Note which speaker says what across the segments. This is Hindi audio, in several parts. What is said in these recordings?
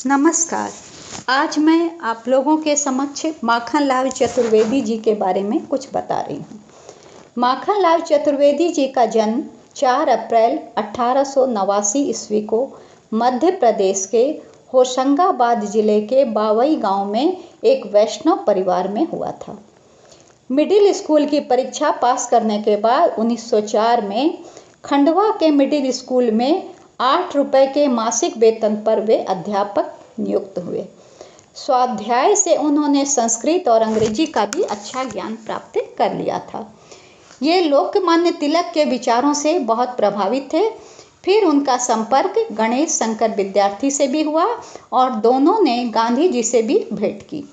Speaker 1: नमस्कार। आज मैं आप लोगों के समक्ष माखनलाल चतुर्वेदी जी के बारे में कुछ बता रही हूँ। माखनलाल चतुर्वेदी जी का जन्म 4 अप्रैल 1889 ईस्वी को मध्य प्रदेश के होशंगाबाद जिले के बावई गांव में एक वैष्णव परिवार में हुआ था। मिडिल स्कूल की परीक्षा पास करने के बाद 1904 में खंडवा के मिडिल स्कूल में 8 रुपए के मासिक वेतन पर वे अध्यापक नियुक्त हुए। स्वाध्याय से उन्होंने संस्कृत और अंग्रेजी का भी अच्छा ज्ञान प्राप्त कर लिया था। ये लोकमान्य तिलक के विचारों से बहुत प्रभावित थे। फिर उनका संपर्क गणेश शंकर विद्यार्थी से भी हुआ और दोनों ने गांधी जी से भी भेंट की।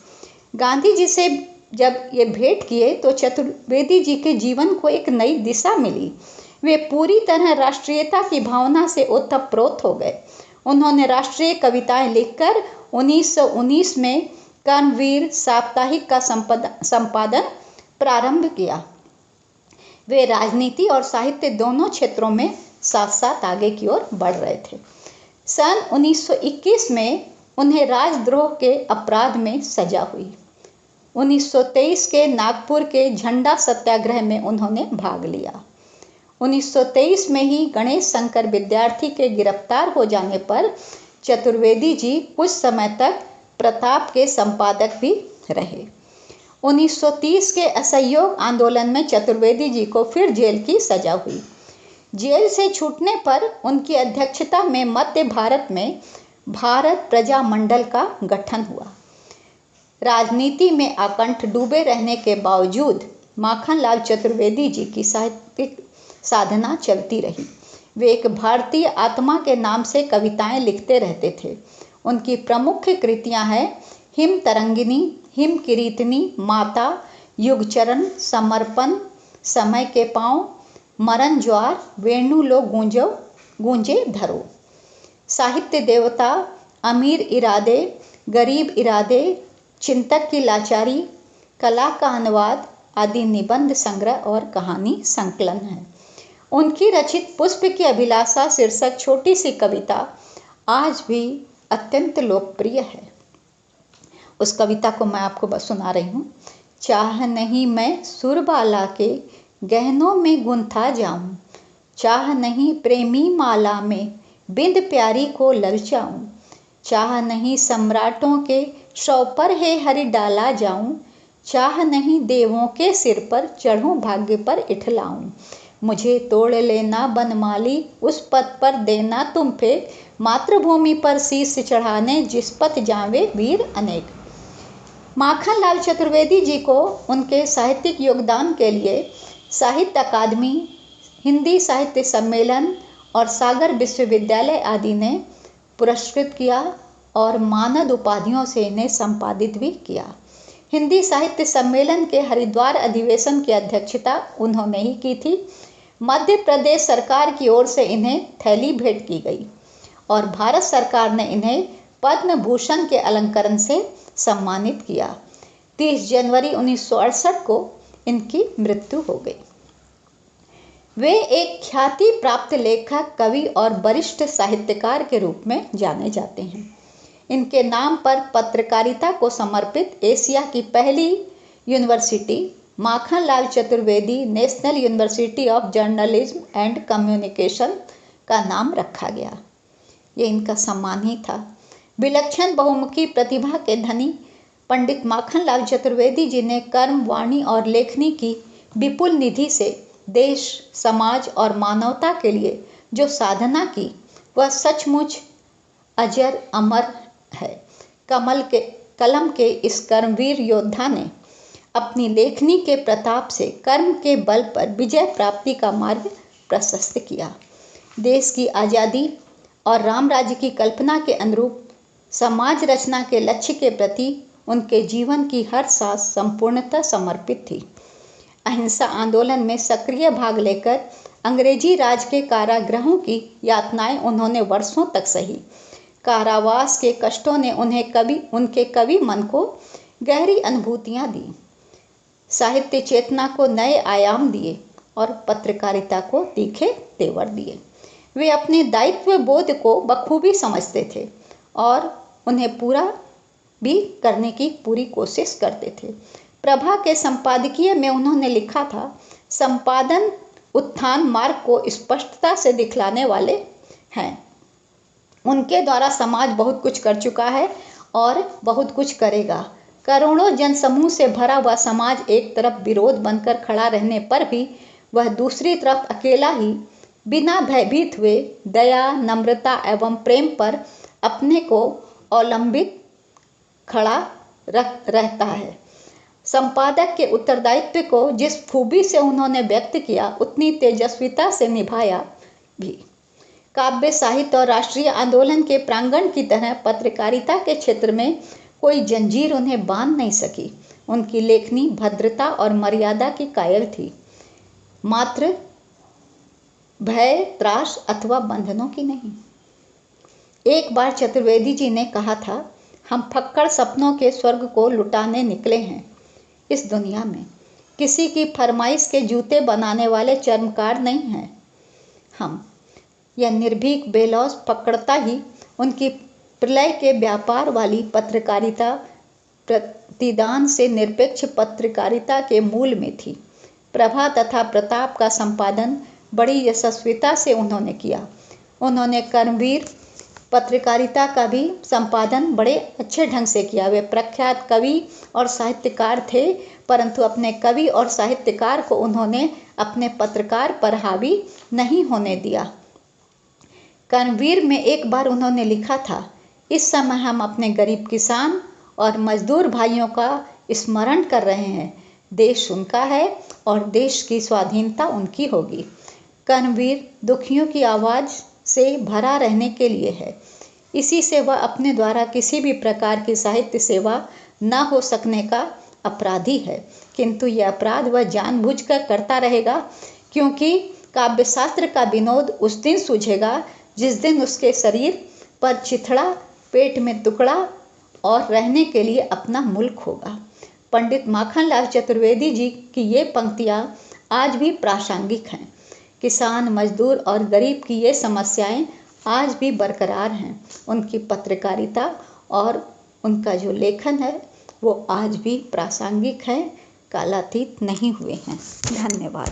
Speaker 1: गांधी जी से जब ये भेंट किए तो चतुर्वेदी जी के जीवन को एक नई दिशा मिली। वे पूरी तरह राष्ट्रीयता की भावना से ओतप्रोत हो गए। उन्होंने राष्ट्रीय कविताएं लिखकर 1919 में कर्मवीर साप्ताहिक का संपादन प्रारंभ किया। वे राजनीति और साहित्य दोनों क्षेत्रों में साथ साथ आगे की ओर बढ़ रहे थे। सन 1921 में उन्हें राजद्रोह के अपराध में सजा हुई। 1923 के नागपुर के झंडा सत्याग्रह में उन्होंने भाग लिया। 1923 में ही गणेश शंकर विद्यार्थी के गिरफ्तार हो जाने पर चतुर्वेदी जी कुछ समय तक प्रताप के संपादक भी रहे। 1930 के असहयोग आंदोलन में चतुर्वेदी जी को फिर जेल की सजा हुई। जेल से छूटने पर उनकी अध्यक्षता में मध्य भारत में भारत प्रजा मंडल का गठन हुआ। राजनीति में आकंठ डूबे रहने के बावजूद माखनलाल चतुर्वेदी जी की साहित्यिक साधना चलती रही। वे एक भारतीय आत्मा के नाम से कविताएं लिखते रहते थे। उनकी प्रमुख कृतियां हैं हिम तरंगिनी, हिम किरीतनी, माता, युगचरण, समर्पण, समय के पांव, मरण ज्वार, वेणु लो गूंजे धरो। साहित्य देवता, अमीर इरादे, गरीब इरादे, चिंतक की लाचारी, कला का अनुवाद आदि निबंध संग्रह और कहानी संकलन है। उनकी रचित पुष्प की अभिलाषा शीर्षक छोटी सी कविता आज भी अत्यंत लोकप्रिय है। उस कविता को मैं आपको बस सुना रही हूँ। चाह नहीं मैं सुरबाला के गहनों में गुंथा जाऊं, चाह नहीं प्रेमी माला में बिंद प्यारी को ललचाऊं, चाह नहीं सम्राटों के शव पर है हरि डाला जाऊं, चाह नहीं देवों के सिर पर चढ़ूं भाग्य पर इठलाऊं, मुझे तोड़ लेना बनमाली उस पद पर देना तुम फेंक, मातृभूमि पर शीश चढ़ाने जिस पथ जावे वीर अनेक। माखनलाल चतुर्वेदी जी को उनके साहित्यिक योगदान के लिए साहित्य अकादमी, हिंदी साहित्य सम्मेलन और सागर विश्वविद्यालय आदि ने पुरस्कृत किया और मानद उपाधियों से इन्हें संपादित भी किया। हिंदी साहित्य सम्मेलन के हरिद्वार अधिवेशन की अध्यक्षता उन्होंने ही की थी। मध्य प्रदेश सरकार की ओर से इन्हें थैली भेंट की गई और भारत सरकार ने इन्हें पद्म भूषण के अलंकरण से सम्मानित किया। 30 जनवरी 1968 को इनकी मृत्यु हो गई। वे एक ख्याति प्राप्त लेखक, कवि और वरिष्ठ साहित्यकार के रूप में जाने जाते हैं। इनके नाम पर पत्रकारिता को समर्पित एशिया की पहली university Makhanlal Chaturvedi national university of journalism and communication का नाम रखा गया। ये इनका सम्मान ही था। विलक्षण बहुमुखी प्रतिभा के धनी पंडित माखनलाल चतुर्वेदी जी ने कर्म, वाणी और लेखनी की विपुल निधि से देश, समाज और मानवता के लिए जो साधना की वह सचमुच अजर अमर है। कलम के इस कर्मवीर योद्धा ने अपनी लेखनी के प्रताप से कर्म के बल पर विजय प्राप्ति का मार्ग प्रशस्त किया। देश की आज़ादी और राम राज्य की कल्पना के अनुरूप समाज रचना के लक्ष्य के प्रति उनके जीवन की हर सांस संपूर्णतः समर्पित थी। अहिंसा आंदोलन में सक्रिय भाग लेकर अंग्रेजी राज के कारागृहों की यातनाएं उन्होंने वर्षों तक सही। कारावास के कष्टों ने उनके कवि मन को गहरी अनुभूतियां दी, साहित्य चेतना को नए आयाम दिए और पत्रकारिता को तीखे तेवर दिए। वे अपने दायित्व बोध को बखूबी समझते थे और उन्हें पूरा भी करने की पूरी कोशिश करते थे। प्रभा के संपादकीय में उन्होंने लिखा था, संपादन उत्थान मार्ग को स्पष्टता से दिखलाने वाले हैं। उनके द्वारा समाज बहुत कुछ कर चुका है और बहुत कुछ करेगा। करोड़ों जनसमूह से भरा हुआ समाज एक तरफ विरोध बनकर खड़ा रहने पर भी वह दूसरी तरफ अकेला ही बिना भयभीत हुए दया, नम्रता एवं प्रेम पर अपने को अवलंबित खड़ा रहता है। संपादक के उत्तरदायित्व को जिस खूबी से उन्होंने व्यक्त किया, उतनी तेजस्विता से निभाया भी। काव्य साहित्य और राष्ट्रीय आंदोलन के प्रांगण की तरह पत्रकारिता के क्षेत्र में कोई जंजीर उन्हें बांध नहीं सकी। उनकी लेखनी भद्रता और मर्यादा की कायल थी, मात्र भय, त्रास अथवा बंधनों की नहीं। एक बार चतुर्वेदी जी ने कहा था, हम फक्कड़ सपनों के स्वर्ग को लुटाने निकले हैं। इस दुनिया में किसी की फरमाइश के जूते बनाने वाले चर्मकार नहीं हैं हम। यह निर्भीक बेलौस फक्कड़ता ही उनकी प्रलय के व्यापार वाली पत्रकारिता, प्रतिदान से निरपेक्ष पत्रकारिता के मूल में थी। प्रभा तथा प्रताप का संपादन बड़ी यशस्विता से उन्होंने किया। उन्होंने कर्मवीर पत्रकारिता का भी संपादन बड़े अच्छे ढंग से किया। वे प्रख्यात कवि और साहित्यकार थे, परंतु अपने कवि और साहित्यकार को उन्होंने अपने पत्रकार पर हावी नहीं होने दिया। कर्मवीर में एक बार उन्होंने लिखा था, इस समय हम अपने गरीब किसान और मजदूर भाइयों का स्मरण कर रहे हैं। देश उनका है और देश की स्वाधीनता उनकी होगी। कर्मवीर दुखियों की आवाज़ से भरा रहने के लिए है। इसी से वह अपने द्वारा किसी भी प्रकार की साहित्य सेवा न हो सकने का अपराधी है, किंतु यह अपराध वह जानबूझकर करता रहेगा, क्योंकि काव्यशास्त्र का विनोद उस दिन सूझेगा जिस दिन उसके शरीर पर चिथड़ा, पेट में टुकड़ा और रहने के लिए अपना मुल्क होगा। पंडित माखनलाल चतुर्वेदी जी की ये पंक्तियाँ आज भी प्रासंगिक हैं। किसान, मजदूर और गरीब की ये समस्याएं आज भी बरकरार हैं। उनकी पत्रकारिता और उनका जो लेखन है वो आज भी प्रासंगिक है, कालातीत नहीं हुए हैं। धन्यवाद।